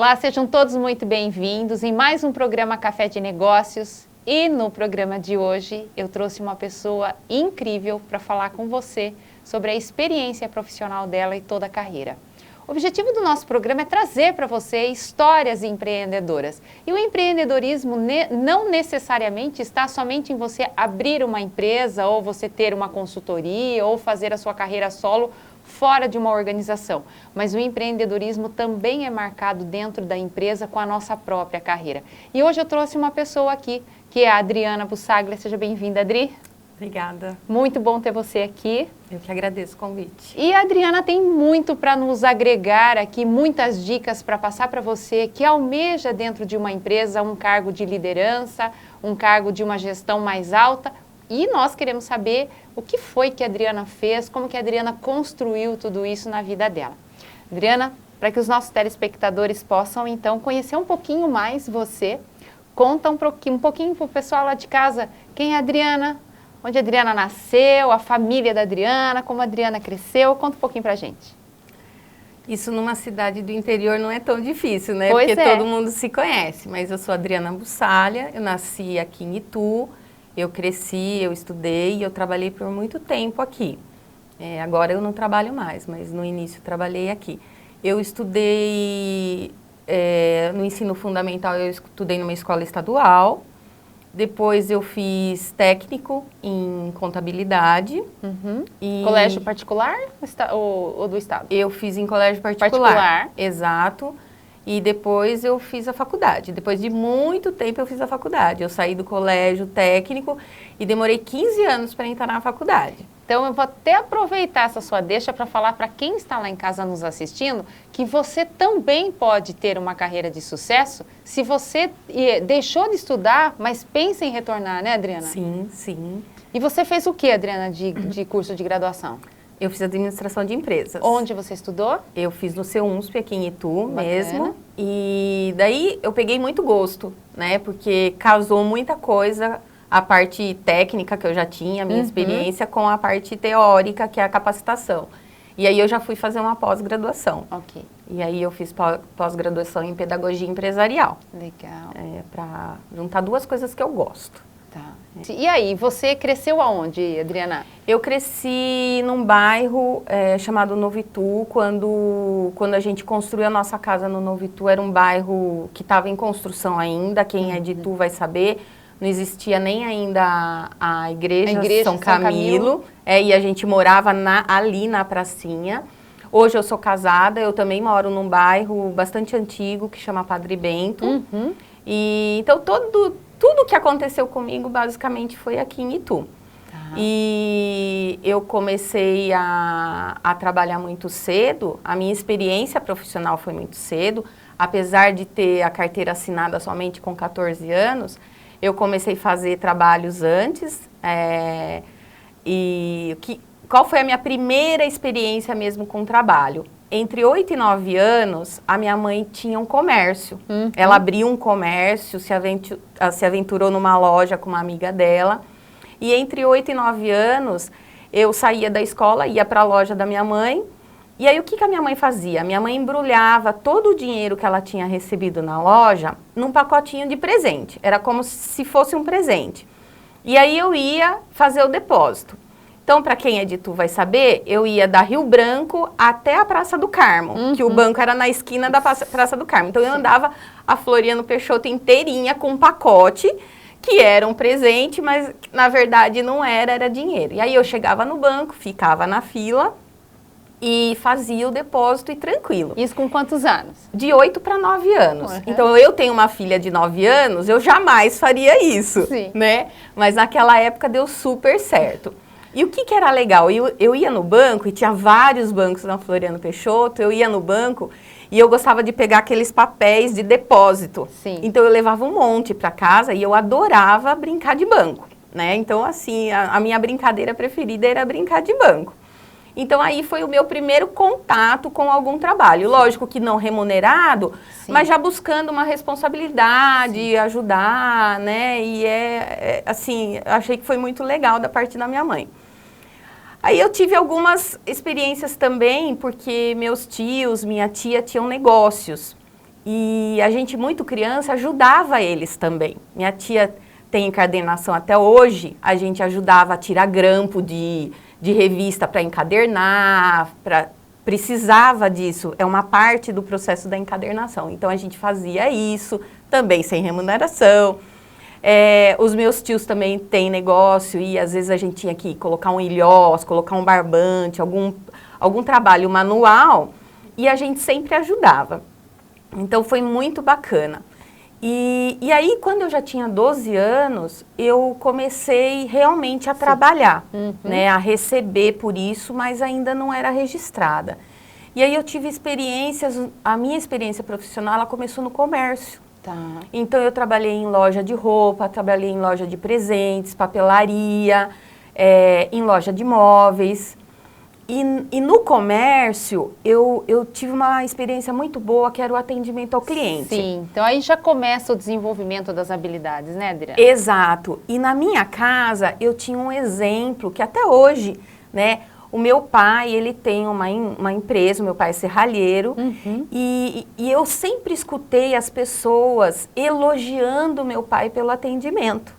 Olá, sejam todos muito bem-vindos em mais um programa Café de Negócios. E no programa de hoje eu trouxe uma pessoa incrível para falar com você sobre a experiência profissional dela e toda a carreira. O objetivo do nosso programa é trazer para você histórias empreendedoras. E o empreendedorismo não necessariamente está somente em você abrir uma empresa, ou você ter uma consultoria, ou fazer a sua carreira solo fora de uma organização. Mas o empreendedorismo também é marcado dentro da empresa com a nossa própria carreira. E hoje eu trouxe uma pessoa aqui, que é a Adriana Bussalia. Seja bem-vinda, Adri. Obrigada. Muito bom ter você aqui. Eu que agradeço o convite. E a Adriana tem muito para nos agregar aqui, muitas dicas para passar para você que almeja dentro de uma empresa um cargo de liderança, um cargo de uma gestão mais alta. E nós queremos saber o que foi que a Adriana fez, como que a Adriana construiu tudo isso na vida dela. Adriana, para que os nossos telespectadores possam então conhecer um pouquinho mais você, conta um pouquinho para o pessoal lá de casa quem é a Adriana, onde a Adriana nasceu, a família da Adriana, como a Adriana cresceu. Conta um pouquinho pra gente. Isso numa cidade do interior não é tão difícil, né? Pois Porque é. todo mundo se conhece. Mas eu sou Adriana Bussalia, eu nasci aqui em Itu, eu cresci, eu estudei e eu trabalhei por muito tempo aqui. Agora eu não trabalho mais, mas no início eu trabalhei aqui. Eu estudei no ensino fundamental, eu estudei numa escola estadual. Depois eu fiz técnico em contabilidade. E... Colégio particular ou do estado? Eu fiz em colégio particular. Exato. E depois eu fiz a faculdade. Depois de muito tempo eu fiz a faculdade. Eu saí do colégio técnico e demorei 15 anos para entrar na faculdade. Então eu vou até aproveitar essa sua deixa para falar para quem está lá em casa nos assistindo que você também pode ter uma carreira de sucesso se você deixou de estudar, mas pensa em retornar, né, Adriana? Sim, sim. E você fez o que, Adriana, de curso de graduação? Eu fiz administração de empresas. Onde você estudou? Eu fiz no CEUNSP aqui em Itu mesmo. E daí eu peguei muito gosto, né? Porque casou muita coisa, a parte técnica que eu já tinha, a minha experiência, com a parte teórica, que é a capacitação. E aí eu já fui fazer uma pós-graduação. Ok. E aí eu fiz pós-graduação em pedagogia empresarial. Legal. Para juntar duas coisas que eu gosto. Tá. E aí, você cresceu aonde, Adriana? Eu cresci num bairro chamado Novo Itu. Quando a gente construiu a nossa casa no Novo Itu, era um bairro que estava em construção ainda. Quem é de Itu vai saber. Não existia nem ainda a igreja São Camilo. E a gente morava ali na pracinha. Hoje eu sou casada, eu também moro num bairro bastante antigo que chama Padre Bento. E então tudo que aconteceu comigo basicamente foi aqui em Itu. E eu comecei a trabalhar muito cedo, a minha experiência profissional foi muito cedo, apesar de ter a carteira assinada somente com 14 anos, eu comecei a fazer trabalhos antes. Qual foi a minha primeira experiência mesmo com trabalho? Entre 8 e 9 anos, a minha mãe tinha um comércio. Ela abriu um comércio, se aventurou numa loja com uma amiga dela. E entre 8 e 9 anos, eu saía da escola, ia para a loja da minha mãe. E aí, o que a minha mãe fazia? A minha mãe embrulhava todo o dinheiro que ela tinha recebido na loja num pacotinho de presente. Era como se fosse um presente. E aí, eu ia fazer o depósito. Então, para quem é de Itu vai saber, eu ia da Rio Branco até a Praça do Carmo, que o banco era na esquina da Praça do Carmo. Então, eu andava a Floriano Peixoto inteirinha com um pacote, que era um presente, mas na verdade não era, era dinheiro. E aí eu chegava no banco, ficava na fila e fazia o depósito e tranquilo. Isso com quantos anos? De 8 para 9 anos. Então, eu tenho uma filha de 9 anos, eu jamais faria isso, né? Mas naquela época deu super certo. E o que era legal? Eu ia no banco, e tinha vários bancos na Floriano Peixoto, eu ia no banco e eu gostava de pegar aqueles papéis de depósito. Então, eu levava um monte para casa e eu adorava brincar de banco, né? Então, assim, a minha brincadeira preferida era brincar de banco. Então, aí foi o meu primeiro contato com algum trabalho. Lógico que não remunerado, mas já buscando uma responsabilidade, ajudar, né? E assim, achei que foi muito legal da parte da minha mãe. Aí eu tive algumas experiências também, porque meus tios, minha tia tinham negócios. E a gente, muito criança, ajudava eles também. Minha tia tem encadernação até hoje, a gente ajudava a tirar grampo de revista para encadernar, precisava disso, é uma parte do processo da encadernação. Então, a gente fazia isso, também sem remuneração. Os meus tios também têm negócio e às vezes a gente tinha que colocar um ilhós, colocar um barbante, algum trabalho manual e a gente sempre ajudava. Então, foi muito bacana. E aí, quando eu já tinha 12 anos, eu comecei realmente a trabalhar, né, a receber por isso, mas ainda não era registrada. E aí eu tive experiências, a minha experiência profissional, ela começou no comércio. Tá. Então, eu trabalhei em loja de roupa, trabalhei em loja de presentes, papelaria, em loja de móveis. E no comércio, eu tive uma experiência muito boa, que era o atendimento ao cliente. Sim, então aí já começa o desenvolvimento das habilidades, né, Adriana? Exato. E na minha casa, eu tinha um exemplo que até hoje, né, o meu pai, ele tem uma empresa, o meu pai é serralheiro, e eu sempre escutei as pessoas elogiando o meu pai pelo atendimento.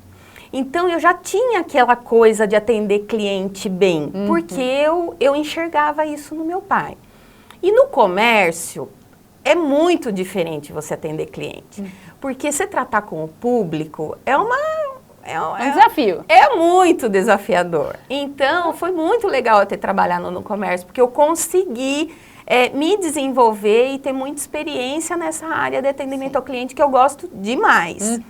Então, eu já tinha aquela coisa de atender cliente bem, porque eu enxergava isso no meu pai. E no comércio, é muito diferente você atender cliente, porque você tratar com o público é um desafio. É muito desafiador. Então, foi muito legal eu ter trabalhado no comércio, porque eu consegui me desenvolver e ter muita experiência nessa área de atendimento ao cliente, que eu gosto demais.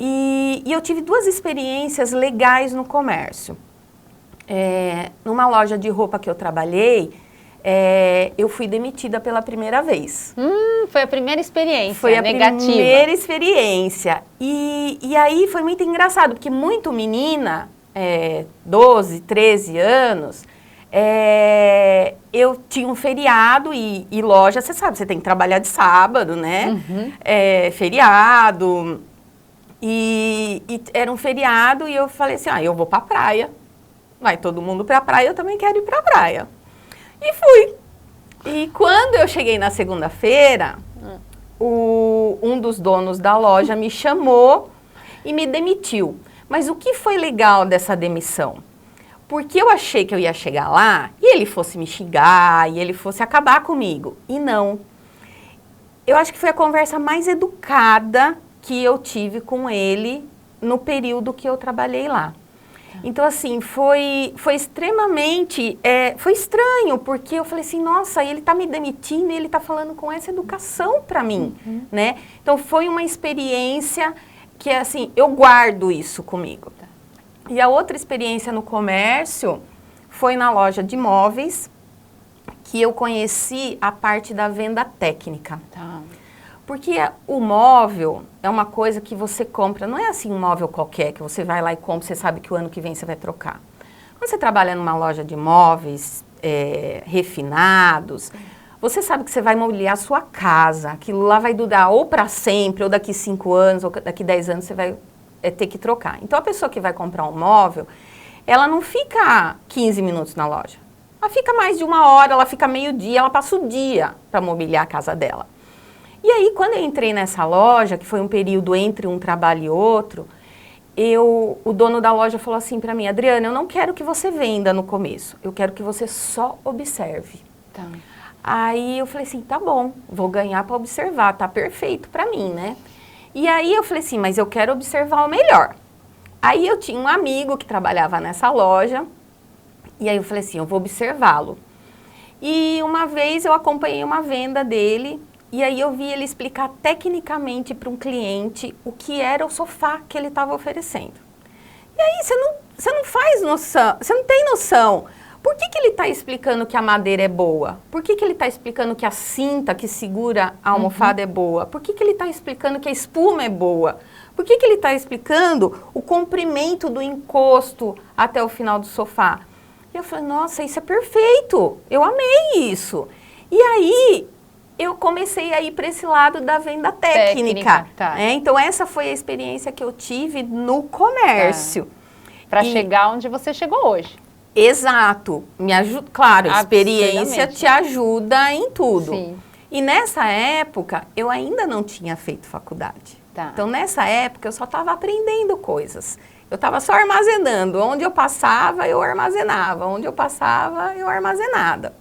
E eu tive 2 experiências legais no comércio. Numa loja de roupa que eu trabalhei, eu fui demitida pela primeira vez. Foi a primeira experiência foi negativa. Foi a primeira experiência. E aí foi muito engraçado, porque muito menina, 12, 13 anos, eu tinha um feriado e loja, você sabe, você tem que trabalhar de sábado, né? Feriado. E era um feriado e eu falei assim, eu vou pra praia. Vai todo mundo pra praia, eu também quero ir pra praia. E fui. E quando eu cheguei na segunda-feira, um dos donos da loja me chamou e me demitiu. Mas o que foi legal dessa demissão? Porque eu achei que eu ia chegar lá e ele fosse me xingar, e ele fosse acabar comigo. E não. Eu acho que foi a conversa mais educada que eu tive com ele no período que eu trabalhei lá. Então, assim, foi extremamente, foi estranho, porque eu falei assim, nossa, ele tá me demitindo e ele tá falando com essa educação para mim, né? Então, foi uma experiência que, assim, eu guardo isso comigo. E a outra experiência no comércio foi na loja de móveis, que eu conheci a parte da venda técnica. Porque o móvel é uma coisa que você compra, não é assim um móvel qualquer, que você vai lá e compra, você sabe que o ano que vem você vai trocar. Quando você trabalha numa loja de móveis refinados, você sabe que você vai mobiliar a sua casa, aquilo lá vai durar ou para sempre, ou daqui 5 anos, ou daqui 10 anos você vai ter que trocar. Então, a pessoa que vai comprar um móvel, ela não fica 15 minutos na loja. Ela fica mais de 1 hora, ela fica meio-dia, ela passa o dia para mobiliar a casa dela. E aí, quando eu entrei nessa loja, que foi um período entre um trabalho e outro, o dono da loja falou assim para mim, Adriana, eu não quero que você venda no começo, eu quero que você só observe. Aí eu falei assim, tá bom, vou ganhar para observar, tá perfeito para mim, né? E aí eu falei assim, mas eu quero observar o melhor. Aí eu tinha um amigo que trabalhava nessa loja, e aí eu falei assim, eu vou observá-lo. E uma vez eu acompanhei uma venda dele, e aí eu vi ele explicar tecnicamente para um cliente o que era o sofá que ele estava oferecendo. E aí você não faz noção, você não tem noção. Por que ele está explicando que a madeira é boa? Por que ele está explicando que a cinta que segura a almofada é boa? Por que ele está explicando que a espuma é boa? Por que ele está explicando o comprimento do encosto até o final do sofá? E eu falei, nossa, isso é perfeito, eu amei isso. E aí eu comecei a ir para esse lado da venda técnica. Então, essa foi a experiência que eu tive no comércio. Para chegar onde você chegou hoje. Exato. Me ajuda, claro, a experiência te ajuda em tudo. Sim. E nessa época, eu ainda não tinha feito faculdade. Tá. Então, nessa época, eu só estava aprendendo coisas. Eu estava só armazenando. Onde eu passava, eu armazenava. Onde eu passava, eu armazenava.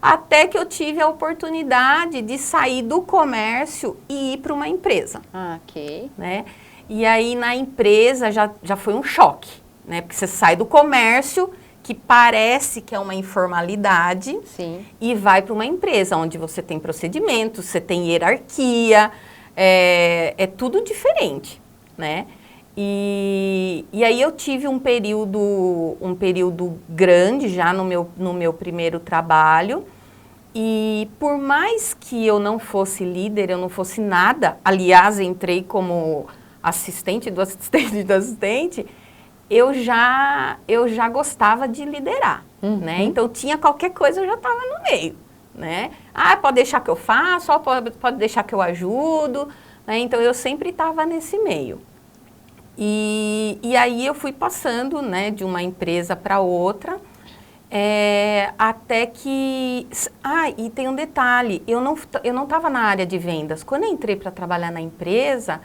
Até que eu tive a oportunidade de sair do comércio e ir para uma empresa. Ah, ok. Né? E aí, na empresa, já foi um choque. Né? Porque você sai do comércio, que parece que é uma informalidade, Sim. e vai para uma empresa onde você tem procedimentos, você tem hierarquia, é tudo diferente, né? E aí eu tive um período grande já no meu primeiro trabalho, e por mais que eu não fosse líder, eu não fosse nada, aliás, entrei como assistente do assistente do assistente, eu já gostava de liderar, né? Então, tinha qualquer coisa, eu já estava no meio, né? Ah, pode deixar que eu faço, pode deixar que eu ajudo, né? Então, eu sempre estava nesse meio. E aí, eu fui passando, né, de uma empresa para outra, até que... Ah, e tem um detalhe, eu não estava na área de vendas. Quando eu entrei para trabalhar na empresa...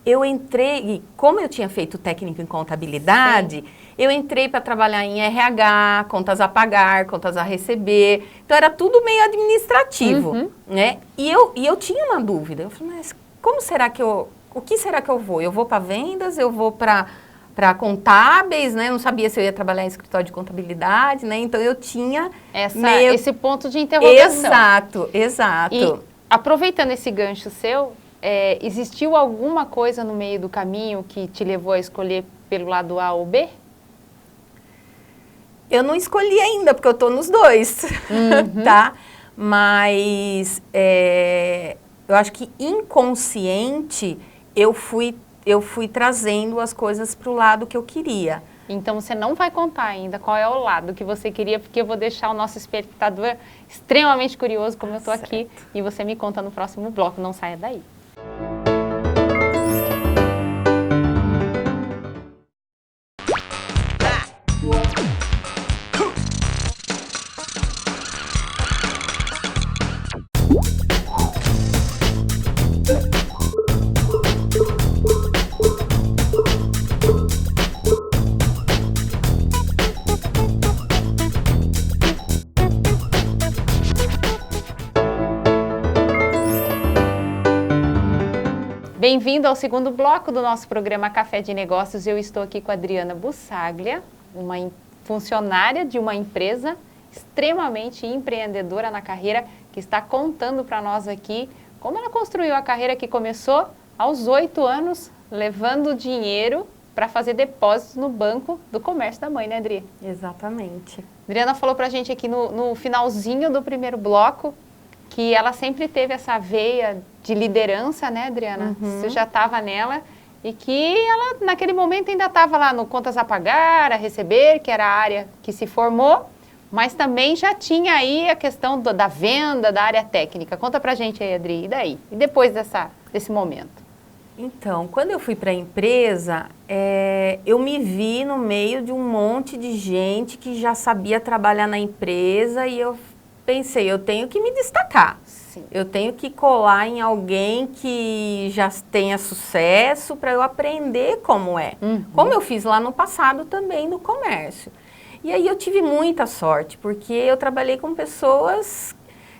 Eu entrei, como eu tinha feito técnico em contabilidade, eu entrei para trabalhar em RH, contas a pagar, contas a receber. Então, era tudo meio administrativo, né? E eu tinha uma dúvida. Eu falei, mas como será que o que será que eu vou? Eu vou para vendas, eu vou para contábeis, né? Não sabia se eu ia trabalhar em escritório de contabilidade, né? Então, eu tinha esse ponto de interrogação. Exato. E, aproveitando esse gancho seu... existiu alguma coisa no meio do caminho que te levou a escolher pelo lado A ou B? Eu não escolhi ainda, porque eu estou nos dois, tá? Mas eu acho que inconsciente eu fui trazendo as coisas para o lado que eu queria. Então, você não vai contar ainda qual é o lado que você queria, porque eu vou deixar o nosso espectador extremamente curioso, como eu estou aqui, e você me conta no próximo bloco, não saia daí. Bem-vindo ao segundo bloco do nosso programa Café de Negócios. Eu estou aqui com a Adriana Bussaglia, uma funcionária de uma empresa extremamente empreendedora na carreira, que está contando para nós aqui como ela construiu a carreira que começou aos 8 anos, levando dinheiro para fazer depósitos no banco do comércio da mãe, né, Adri? Exatamente. Adriana falou para a gente aqui no finalzinho do primeiro bloco que ela sempre teve essa veia de liderança, né, Adriana? Você já estava nela e que ela, naquele momento, ainda estava lá no contas a pagar, a receber, que era a área que se formou, mas também já tinha aí a questão da venda, da área técnica. Conta pra gente aí, Adri, e daí? E depois desse momento? Então, quando eu fui para a empresa, eu me vi no meio de um monte de gente que já sabia trabalhar na empresa e eu pensei, eu tenho que me destacar. Sim. Eu tenho que colar em alguém que já tenha sucesso para eu aprender como é. Como eu fiz lá no passado também no comércio. E aí eu tive muita sorte, porque eu trabalhei com pessoas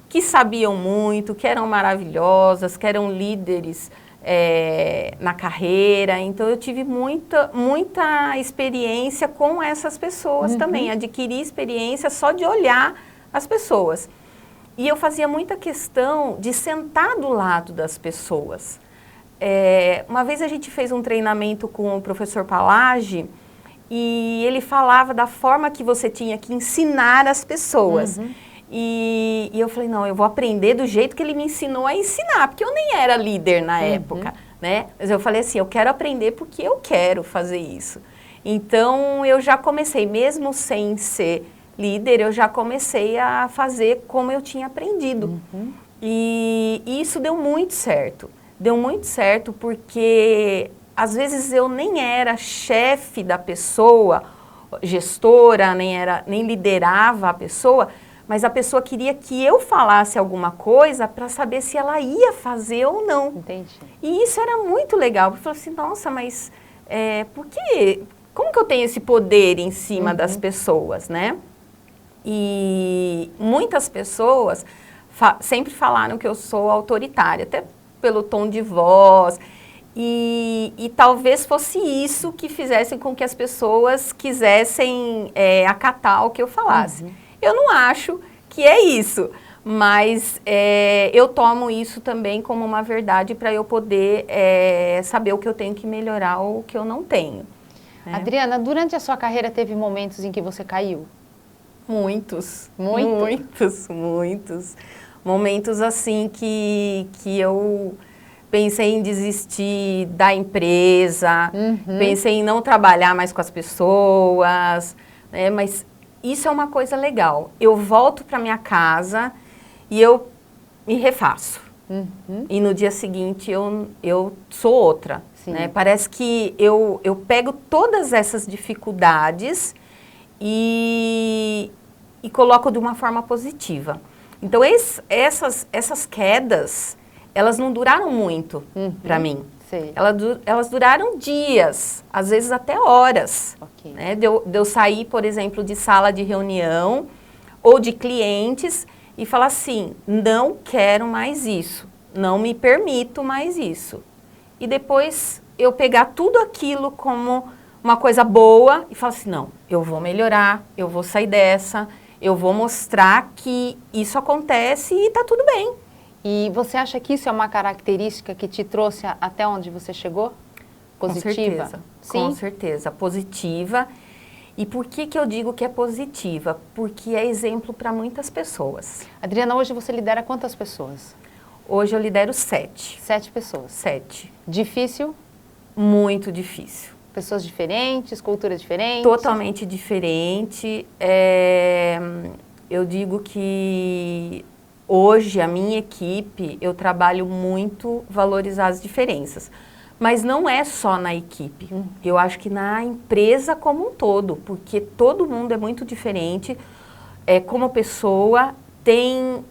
que sabiam muito, que eram maravilhosas, que eram líderes na carreira. Então eu tive muita experiência com essas pessoas também. Adquiri experiência só de olhar as pessoas. E eu fazia muita questão de sentar do lado das pessoas. Uma vez a gente fez um treinamento com o professor Palage e ele falava da forma que você tinha que ensinar as pessoas. E eu falei, não, eu vou aprender do jeito que ele me ensinou a ensinar, porque eu nem era líder na época, né? Mas eu falei assim, eu quero aprender porque eu quero fazer isso. Então, eu já comecei, mesmo sem ser líder, eu já comecei a fazer como eu tinha aprendido. E isso deu muito certo. Deu muito certo porque, às vezes, eu nem era chefe da pessoa, gestora, nem liderava a pessoa, mas a pessoa queria que eu falasse alguma coisa para saber se ela ia fazer ou não. Entendi. E isso era muito legal. Eu falei assim, nossa, mas por quê? Como que eu tenho esse poder em cima das pessoas, né? E muitas pessoas sempre falaram que eu sou autoritária, até pelo tom de voz. E talvez fosse isso que fizesse com que as pessoas quisessem acatar o que eu falasse. Eu não acho que é isso, mas eu tomo isso também como uma verdade para eu poder saber o que eu tenho que melhorar ou o que eu não tenho. Né? Adriana, durante a sua carreira teve momentos em que você caiu? Muitos. Muito? Muitos. Momentos assim que eu pensei em desistir da empresa, pensei em não trabalhar mais com as pessoas, né? Mas isso é uma coisa legal. Eu volto para minha casa e eu me refaço. E no dia seguinte eu sou outra. Né? Parece que eu pego todas essas dificuldades e coloco de uma forma positiva. Então, essas quedas, elas não duraram muito para mim. Sei. Elas duraram dias, às vezes até horas. Okay. Né? De eu sair, por exemplo, de sala de reunião ou de clientes e falar assim, não quero mais isso, não me permito mais isso. E depois eu pegar tudo aquilo como uma coisa boa e falar assim, não, eu vou melhorar, eu vou sair dessa, eu vou mostrar que isso acontece e tá tudo bem. E você acha que isso é uma característica que te trouxe até onde você chegou? Positiva? Com certeza. Sim? Com certeza, positiva. E por que eu digo que é positiva? Porque é exemplo para muitas pessoas. Adriana, hoje você lidera quantas pessoas? Hoje eu lidero 7. 7 pessoas. 7. Difícil? Muito difícil. Pessoas diferentes, culturas diferentes? Totalmente diferente. Eu digo que hoje a minha equipe, eu trabalho muito valorizar as diferenças. Mas não é só na equipe. Eu acho que na empresa como um todo, porque todo mundo é muito diferente. Como pessoa, tem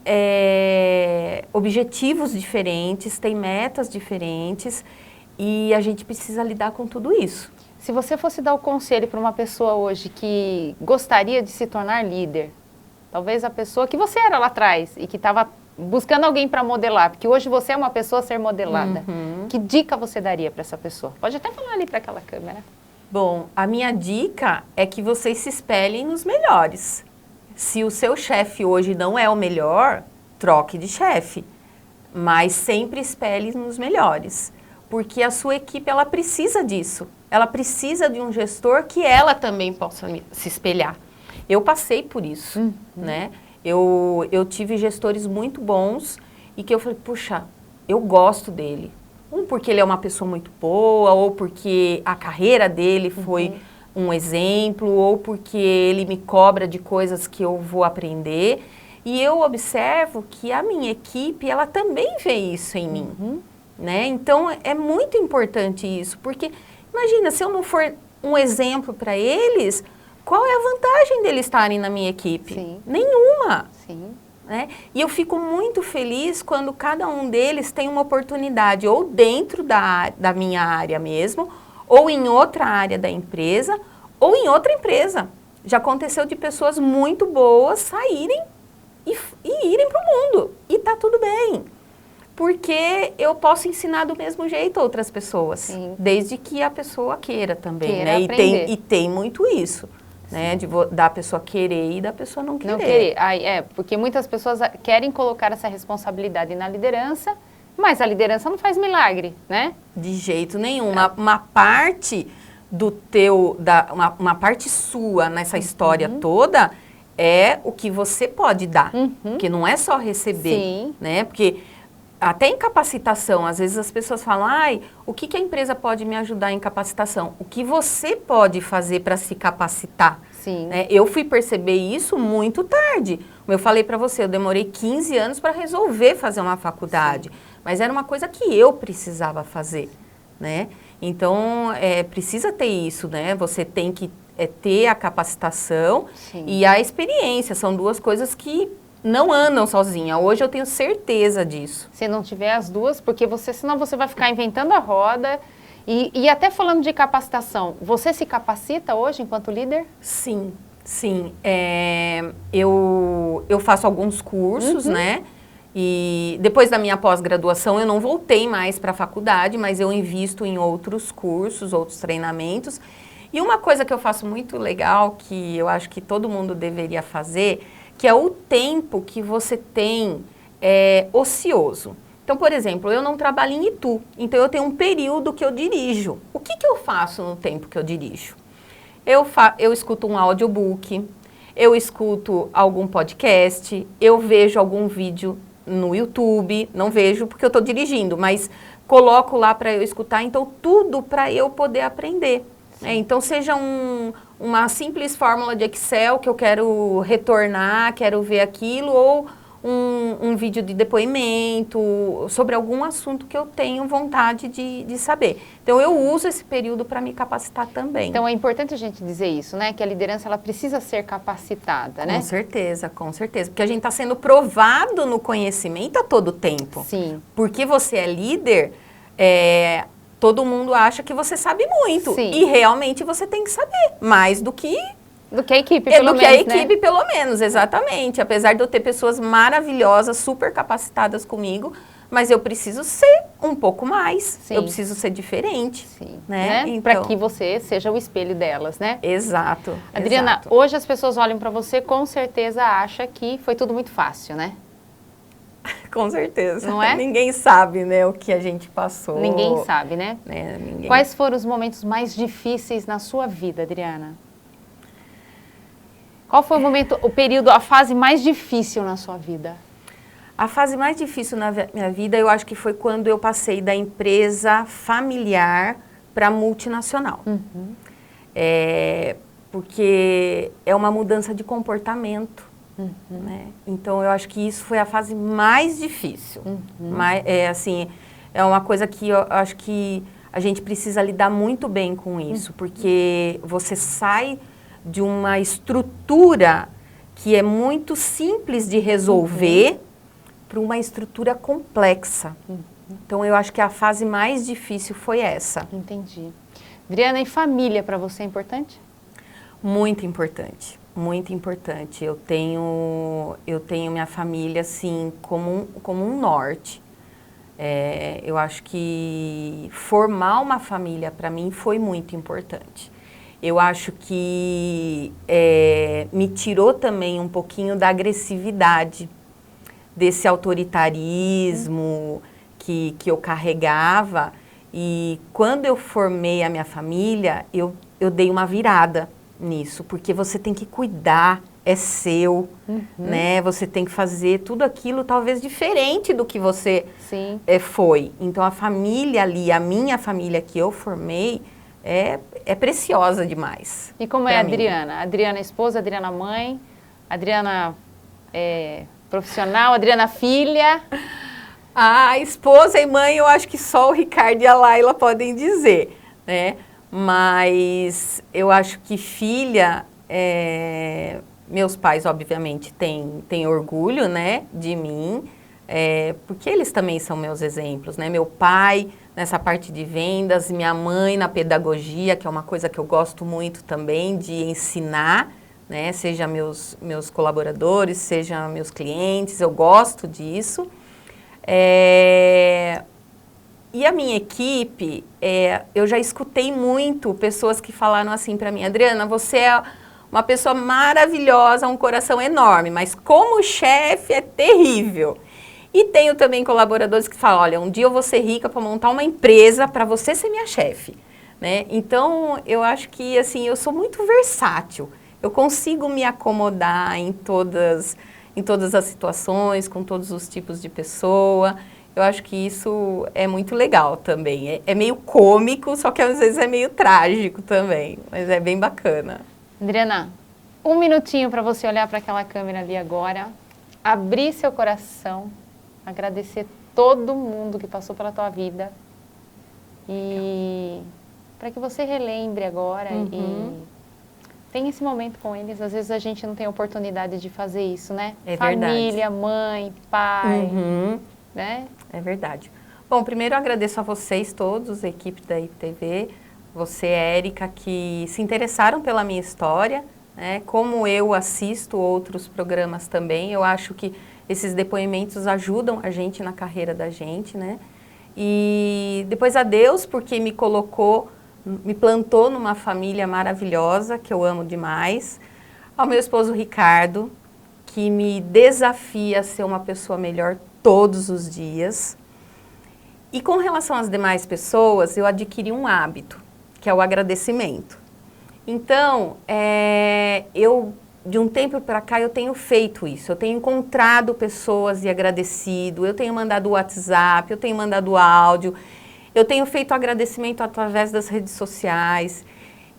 objetivos diferentes, tem metas diferentes e a gente precisa lidar com tudo isso. Se você fosse dar o conselho para uma pessoa hoje que gostaria de se tornar líder, talvez a pessoa que você era lá atrás e que estava buscando alguém para modelar, porque hoje você é uma pessoa a ser modelada, que dica você daria para essa pessoa? Pode até falar ali para aquela câmera. Bom, a minha dica é que vocês se espelhem nos melhores. Se o seu chefe hoje não é o melhor, troque de chefe, mas sempre espelhe nos melhores, porque a sua equipe ela precisa disso. Ela precisa de um gestor que ela também possa se espelhar. Eu passei por isso, né? Eu tive gestores muito bons e que eu falei, puxa, eu gosto dele. Porque ele é uma pessoa muito boa, ou porque a carreira dele foi um exemplo, ou porque ele me cobra de coisas que eu vou aprender. E eu observo que a minha equipe, ela também vê isso em mim, né? Então, é muito importante isso, porque imagina, se eu não for um exemplo para eles, qual é a vantagem deles estarem na minha equipe? Sim. Nenhuma. Sim. Né? E eu fico muito feliz quando cada um deles tem uma oportunidade, ou dentro da minha área mesmo, ou em outra área da empresa, ou em outra empresa. Já aconteceu de pessoas muito boas saírem e irem para o mundo. E tá tudo bem. Porque eu posso ensinar do mesmo jeito outras pessoas. Sim. Desde que a pessoa queira também. Queira né? aprender. E tem muito isso. Né, da pessoa querer e da pessoa não querer. Não querer. Porque muitas pessoas querem colocar essa responsabilidade na liderança, mas a liderança não faz milagre, né? De jeito nenhum. Uma parte do teu, uma parte sua nessa história toda é o que você pode dar. Porque não é só receber. Sim. Né? Porque até em capacitação, às vezes as pessoas falam, o que a empresa pode me ajudar em capacitação? O que você pode fazer para se capacitar? Sim. Né? Eu fui perceber isso muito tarde. Como eu falei para você, eu demorei 15 anos para resolver fazer uma faculdade. Sim. Mas era uma coisa que eu precisava fazer, né? Então, precisa ter isso, né? Você tem que é ter a capacitação Sim. e a experiência. São duas coisas que não andam sozinha. Hoje eu tenho certeza disso. Se não tiver as duas, porque senão você vai ficar inventando a roda. E até falando de capacitação, você se capacita hoje enquanto líder? Sim, sim. Eu faço alguns cursos, né? E depois da minha pós-graduação eu não voltei mais para a faculdade, mas eu invisto em outros cursos, outros treinamentos. E uma coisa que eu faço muito legal, que eu acho que todo mundo deveria fazer, que é o tempo que você tem ocioso. Então, por exemplo, eu não trabalho em Itu, então eu tenho um período que eu dirijo. O que eu faço no tempo que eu dirijo? Eu escuto um audiobook, eu escuto algum podcast, eu vejo algum vídeo no YouTube, não vejo porque eu estou dirigindo, mas coloco lá para eu escutar, então tudo para eu poder aprender. Então, seja uma simples fórmula de Excel que eu quero retornar, quero ver aquilo, ou um vídeo de depoimento sobre algum assunto que eu tenho vontade de saber. Então, eu uso esse período para me capacitar também. Então, é importante a gente dizer isso, né? Que a liderança, ela precisa ser capacitada, né? Com certeza, com certeza. Porque a gente está sendo provado no conhecimento a todo tempo. Sim. Porque você é líder, todo mundo acha que você sabe muito. Sim. E realmente você tem que saber mais do que a equipe, pelo menos, do que a equipe, pelo menos, exatamente. Apesar de eu ter pessoas maravilhosas, super capacitadas comigo, mas eu preciso ser um pouco mais. Sim. Eu preciso ser diferente. Sim. Né? Então, para que você seja o espelho delas, né? Exato. Adriana, exato. hoje as pessoas olham para você, com certeza acham que foi tudo muito fácil, né? Com certeza. Não é? Ninguém sabe, né, o que a gente passou. Ninguém sabe, né? Ninguém. Quais foram os momentos mais difíceis na sua vida, Adriana? Qual foi o período, a fase mais difícil na sua vida? A fase mais difícil na minha vida, eu acho que foi quando eu passei da empresa familiar para multinacional. Porque é uma mudança de comportamento. Né? Então, eu acho que isso foi a fase mais difícil. É uma coisa que eu acho que a gente precisa lidar muito bem com isso, porque você sai de uma estrutura que é muito simples de resolver para uma estrutura complexa. Então, eu acho que a fase mais difícil foi essa. Entendi. Adriana, e família para você é importante? Muito importante, muito importante. Eu tenho minha família, assim, como um norte. Eu acho que formar uma família, para mim, foi muito importante. Eu acho que me tirou também um pouquinho da agressividade, desse autoritarismo que eu carregava. E quando eu formei a minha família, eu dei uma virada nisso, porque você tem que cuidar, é seu, né? Você tem que fazer tudo aquilo talvez diferente do que você foi. Então, a família ali, a minha família que eu formei, é preciosa demais. E como é a Adriana? Adriana esposa, Adriana mãe, Adriana profissional, Adriana filha? A esposa e mãe, eu acho que só o Ricardo e a Laila podem dizer, né? Mas eu acho que filha, meus pais, obviamente, têm orgulho, né, de mim, porque eles também são meus exemplos, né? Meu pai nessa parte de vendas, minha mãe na pedagogia, que é uma coisa que eu gosto muito também, de ensinar, né? Seja meus colaboradores, seja meus clientes, eu gosto disso. E a minha equipe, eu já escutei muito pessoas que falaram assim para mim: Adriana, você é uma pessoa maravilhosa, um coração enorme, mas como chefe é terrível. E tenho também colaboradores que falam: olha, um dia eu vou ser rica para montar uma empresa para você ser minha chefe. Né? Então, eu acho que assim, eu sou muito versátil. Eu consigo me acomodar em todas as situações, com todos os tipos de pessoa. Eu acho que isso é muito legal também. É meio cômico, só que às vezes é meio trágico também. Mas é bem bacana. Adriana, um minutinho para você olhar para aquela câmera ali agora, abrir seu coração, agradecer todo mundo que passou pela tua vida e para que você relembre agora e tem esse momento com eles. Às vezes a gente não tem oportunidade de fazer isso, né? É Família, verdade. mãe, pai, né? É verdade. Bom, primeiro eu agradeço a vocês todos, a equipe da IPTV, você, Érica, que se interessaram pela minha história, né? Como eu assisto outros programas também, eu acho que esses depoimentos ajudam a gente na carreira da gente, né? E depois a Deus, porque me colocou, me plantou numa família maravilhosa, que eu amo demais. Ao meu esposo Ricardo, que me desafia a ser uma pessoa melhor todos os dias. E com relação às demais pessoas, eu adquiri um hábito, que é o agradecimento. Então, de um tempo para cá, eu tenho feito isso. Eu tenho encontrado pessoas e agradecido, eu tenho mandado WhatsApp, eu tenho mandado áudio, eu tenho feito agradecimento através das redes sociais.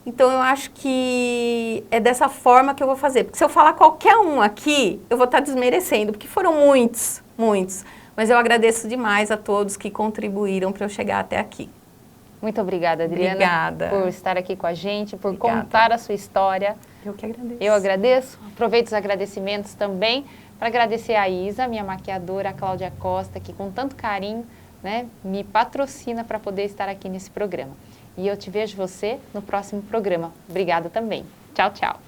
Então, eu acho que é dessa forma que eu vou fazer. Porque se eu falar qualquer um aqui, eu vou estar desmerecendo, porque foram muitos, muitos. Mas eu agradeço demais a todos que contribuíram para eu chegar até aqui. Muito obrigada, Adriana, Obrigada. por estar aqui com a gente, por Obrigada. contar a sua história. Eu que agradeço. Eu agradeço. Aproveito os agradecimentos também para agradecer a Isa, minha maquiadora, a Cláudia Costa, que com tanto carinho, né, me patrocina para poder estar aqui nesse programa. E eu te vejo você no próximo programa. Obrigada também. Tchau, tchau.